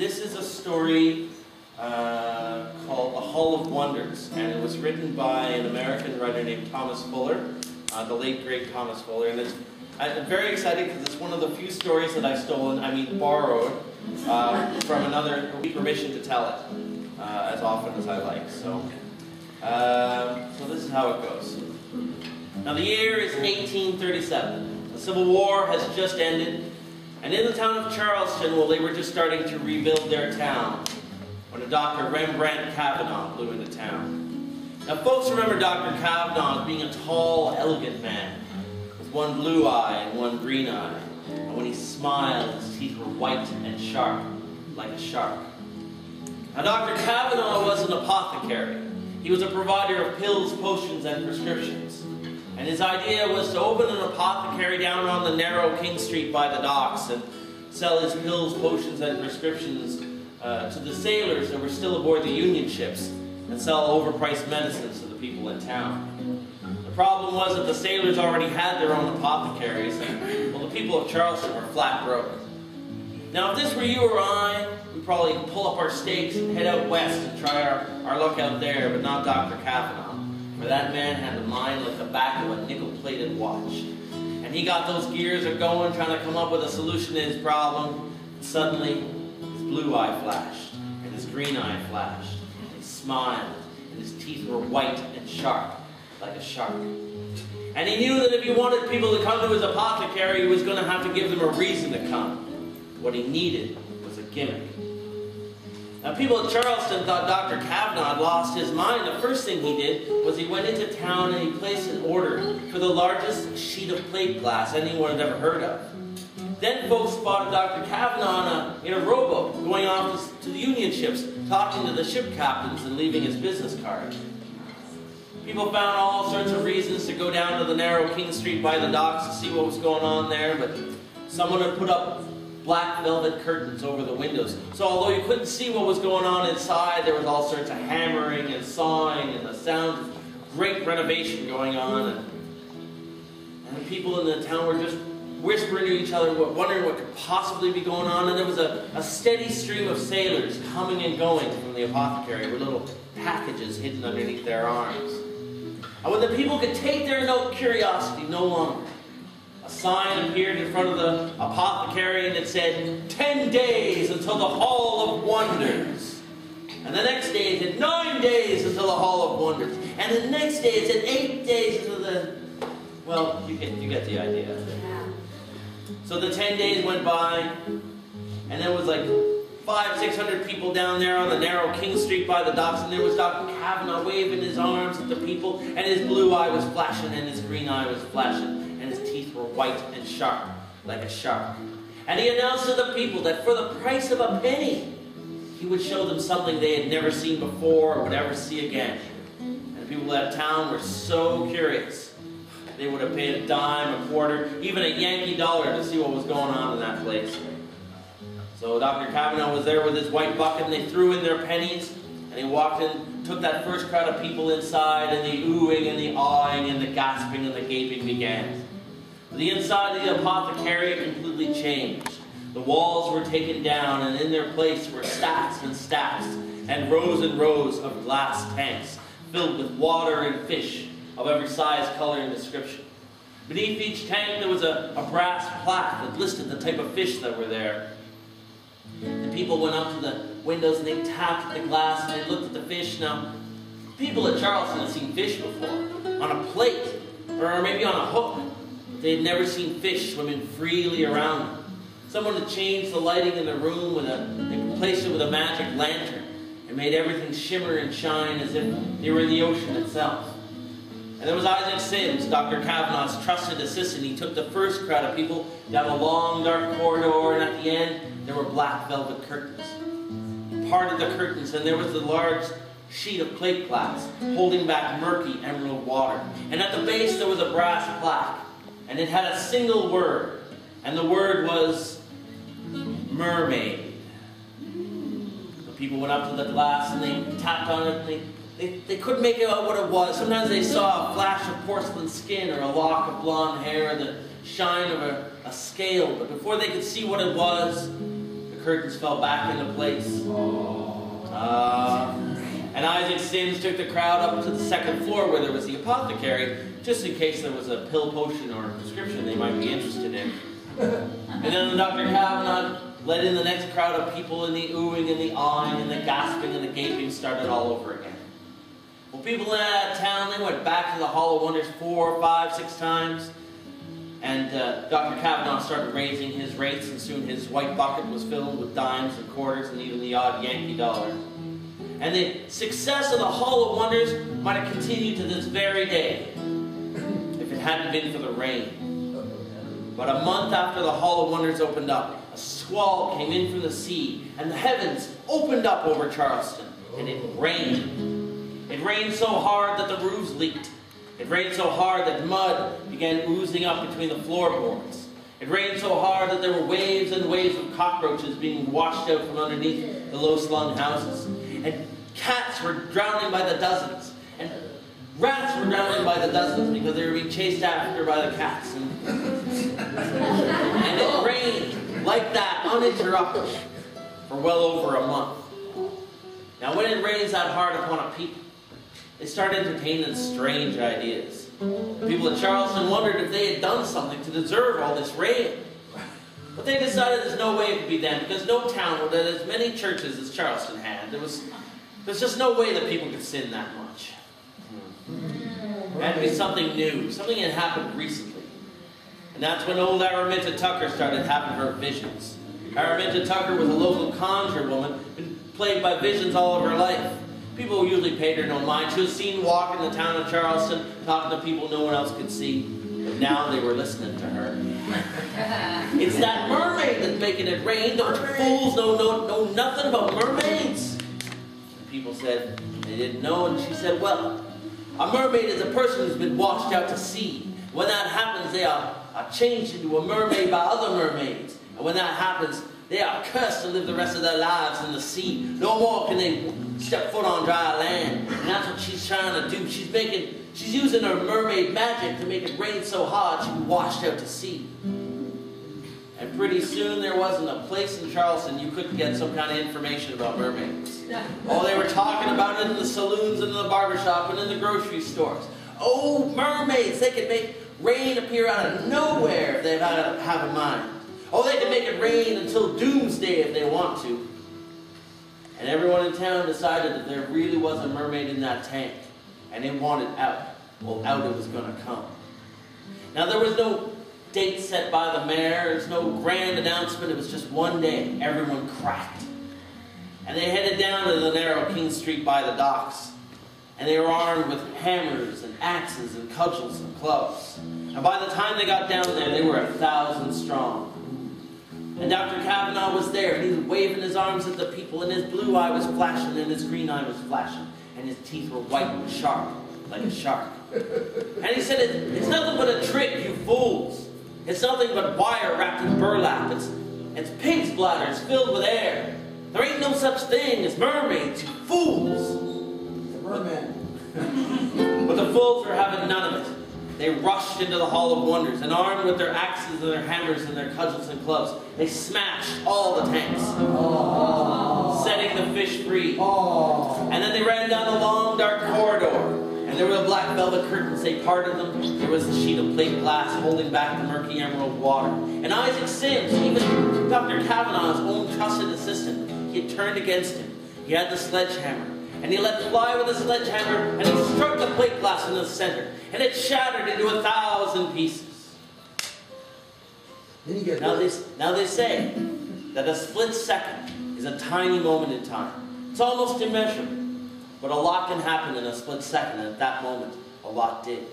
This is a story called The Hall of Wonders, and it was written by an American writer named Thomas Fuller, the late great Thomas Fuller. And I'm very excited because it's one of the few stories that I've stolen, borrowed, from another, with permission to tell it as often as I like. So this is how it goes. Now the year is 1837. The Civil War has just ended, and in the town of Charleston, well, they were just starting to rebuild their town when a Dr. Rembrandt Kavanaugh blew into town. Now folks remember Dr. Kavanaugh as being a tall, elegant man with one blue eye and one green eye. And when he smiled, his teeth were white and sharp, like a shark. Now Dr. Kavanaugh was an apothecary. He was a provider of pills, potions, and prescriptions. And his idea was to open an apothecary down on the narrow King Street by the docks and sell his pills, potions, and prescriptions to the sailors that were still aboard the Union ships and sell overpriced medicines to the people in town. The problem was that the sailors already had their own apothecaries, and well, the people of Charleston were flat broke. Now, if this were you or I, we'd probably pull up our stakes and head out west and try our luck out there, but not Dr. Kavanaugh. For that man had a mind like the back of a nickel-plated watch. And he got those gears a-going, trying to come up with a solution to his problem. And suddenly, his blue eye flashed, and his green eye flashed. And he smiled, and his teeth were white and sharp, like a shark. And he knew that if he wanted people to come to his apothecary, he was going to have to give them a reason to come. What he needed was a gimmick. Now, people at Charleston thought Dr. Kavanaugh had lost his mind. The first thing he did was he went into town and he placed an order for the largest sheet of plate glass anyone had ever heard of. Then folks spotted Dr. Kavanaugh in a rowboat going off to the Union ships, talking to the ship captains and leaving his business card. People found all sorts of reasons to go down to the narrow King Street by the docks to see what was going on there, but someone had put up black velvet curtains over the windows. So although you couldn't see what was going on inside, there was all sorts of hammering and sawing and the sound of great renovation going on. And the people in the town were just whispering to each other, wondering what could possibly be going on. And there was a steady stream of sailors coming and going from the apothecary with little packages hidden underneath their arms. And when the people could take their curiosity no longer, a sign appeared in front of the apothecary and it said, 10 days until the Hall of Wonders. And the next day it said 9 days until the Hall of Wonders. And the next day it said 8 days until the... Well, you get the idea. So the 10 days went by, and there was like 500-600 people down there on the narrow King Street by the docks, and there was Dr. Kavanaugh waving his arms at the people, and his blue eye was flashing, and his green eye was flashing. And his teeth were white and sharp, like a shark. And he announced to the people that for the price of a penny, he would show them something they had never seen before or would ever see again. And the people of that town were so curious, they would have paid a dime, a quarter, even a Yankee dollar to see what was going on in that place. So Dr. Kavanaugh was there with his white bucket, and they threw in their pennies, and he walked in, took that first crowd of people inside, and the oohing and the awing and the gasping and the gaping began. The inside of the apothecary completely changed. The walls were taken down, and in their place were stacks and stacks and rows of glass tanks filled with water and fish of every size, color, and description. Beneath each tank there was a brass plaque that listed the type of fish that were there. The people went up to the windows and they tapped the glass and they looked at the fish. Now, people at Charleston had seen fish before, on a plate, or maybe on a hook. They had never seen fish swimming freely around them. Someone had changed the lighting in the room they replaced it with a magic lantern and made everything shimmer and shine as if they were in the ocean itself. And there was Isaac Sims, Dr. Kavanaugh's trusted assistant. He took the first crowd of people down a long, dark corridor, and at the end, there were black velvet curtains. He parted the curtains, and there was the large sheet of plate glass holding back murky emerald water. And at the base, there was a brass plaque. And it had a single word, and the word was mermaid. The people went up to the glass and they tapped on it, and they couldn't make out what it was. Sometimes they saw a flash of porcelain skin or a lock of blonde hair or the shine of a scale, but before they could see what it was, the curtains fell back into place. And Isaac Sims took the crowd up to the second floor where there was the apothecary, just in case there was a pill, potion, or a prescription they might be interested in. And then Dr. Kavanaugh let in the next crowd of people, and the oohing and the awing and the gasping and the gaping started all over again. Well, people in that town, they went back to the Hall of Wonders 4, 5, 6 times. And Dr. Kavanaugh started raising his rates, and soon his white bucket was filled with dimes and quarters and even the odd Yankee dollar. And the success of the Hall of Wonders might have continued to this very day if it hadn't been for the rain. But a month after the Hall of Wonders opened up, a squall came in from the sea, and the heavens opened up over Charleston, and it rained. It rained so hard that the roofs leaked. It rained so hard that mud began oozing up between the floorboards. It rained so hard that there were waves and waves of cockroaches being washed out from underneath the low-slung houses. And cats were drowning by the dozens. And rats were drowning by the dozens because they were being chased after by the cats. And it rained like that, uninterrupted, for well over a month. Now when it rains that hard upon a people, they started entertaining strange ideas. The people of Charleston wondered if they had done something to deserve all this rain. But they decided there's no way it could be them, because no town would have as many churches as Charleston had. There's just no way that people could sin that much. It had to be something new, something that happened recently. And that's when old Araminta Tucker started having her visions. Araminta Tucker was a local conjure woman, been plagued by visions all of her life. People usually paid her no mind. She was seen walking the town of Charleston, talking to people no one else could see. But now they were listening to her. It's that mermaid that's making it rain. Don't you fools know nothing about mermaids? And people said they didn't know, and she said, well, a mermaid is a person who's been washed out to sea. When that happens, they are changed into a mermaid by other mermaids. And when that happens, they are cursed to live the rest of their lives in the sea. No more can they step foot on dry land. And that's what she's trying to do. She's using her mermaid magic to make it rain so hard she'll be washed out to sea. And pretty soon there wasn't a place in Charleston you couldn't get some kind of information about mermaids. Oh, they were talking about it in the saloons and in the barbershop and in the grocery stores. Oh, mermaids, they can make rain appear out of nowhere if they have a mind. Oh, they can make it rain until doomsday if they want to. And everyone in town decided that there really was a mermaid in that tank, and they wanted out. Well, out it was going to come. Now, there was no date set by the mayor. There was no grand announcement. It was just one day. Everyone cracked. And they headed down to the narrow King Street by the docks. And they were armed with hammers and axes and cudgels and clubs. And by the time they got down there, they were 1,000 strong. And Dr. Kavanaugh was there, and he was waving his arms at the people, and his blue eye was flashing, and his green eye was flashing, and his teeth were white and sharp, like a shark. And he said, it's nothing but a trick, you fools. It's nothing but wire wrapped in burlap. It's pig's bladders filled with air. There ain't no such thing as mermaids, you fools. The merman. But the fools were having none of it. They rushed into the Hall of Wonders, and armed with their axes and their hammers and their cudgels and clubs, they smashed all the tanks, setting the fish free. And then they ran down the long, dark corridor, and there were the black velvet curtains. They parted them. There was the sheet of plate glass holding back the murky emerald water. And Isaac Sims, even Dr. Kavanaugh's own trusted assistant, he had turned against him. He had the sledgehammer. And he let fly with the sledgehammer, and he struck the plate glass in the center, and it shattered into 1,000 pieces. Now they say that a split second is a tiny moment in time. It's almost immeasurable, but a lot can happen in a split second, and at that moment, a lot did.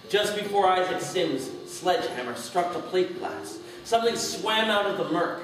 Just before Isaac Sims' sledgehammer struck the plate glass, something swam out of the murk,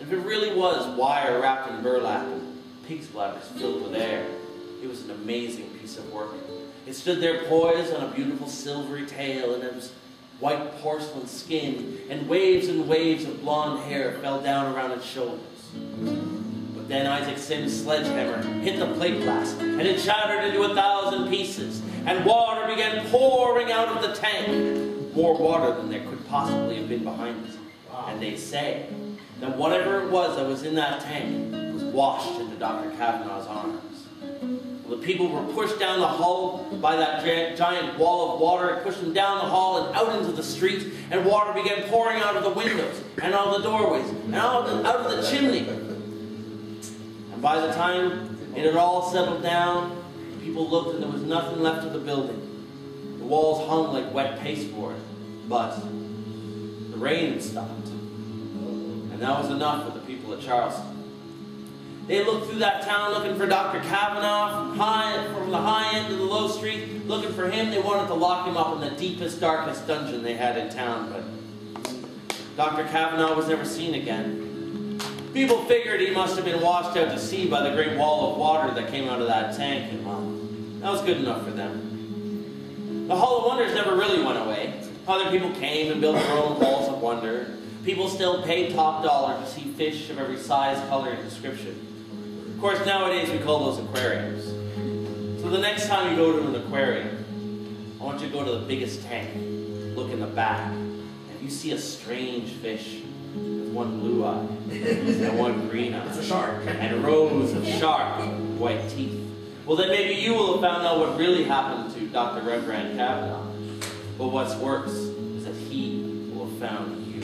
and if it really was wire wrapped in burlap and pig's bladders filled with air, it was an amazing piece of work. It stood there poised on a beautiful silvery tail, and it was white porcelain skin, and waves of blonde hair fell down around its shoulders. But then Isaac Sims' sledgehammer hit the plate glass, and it shattered into 1,000 pieces, and water began pouring out of the tank. More water than there could possibly have been behind it. And they say that whatever it was that was in that tank was washed into Dr. Kavanaugh's arms. Well, the people were pushed down the hall by that giant wall of water. It pushed them down the hall and out into the street, and water began pouring out of the windows and out of the doorways and out of the chimney. And by the time it had all settled down, people looked and there was nothing left of the building. The walls hung like wet pasteboard, but the rain had stopped. And that was enough for the people of Charleston. They looked through that town looking for Dr. Kavanaugh from the high end to the low street, looking for him. They wanted to lock him up in the deepest, darkest dungeon they had in town, but Dr. Kavanaugh was never seen again. People figured he must have been washed out to sea by the great wall of water that came out of that tank, and well, that was good enough for them. The Hall of Wonders never really went away. Other people came and built their own halls of wonder. People still paid top dollar to see fish of every size, color, and description. Of course, nowadays we call those aquariums. So the next time you go to an aquarium, I want you to go to the biggest tank, look in the back, and if you see a strange fish with one blue eye and one green eye, It's a shark. and rows of sharp white teeth, well then maybe you will have found out what really happened to Dr. Rembrandt Kavanaugh. But what's worse is that he will have found you.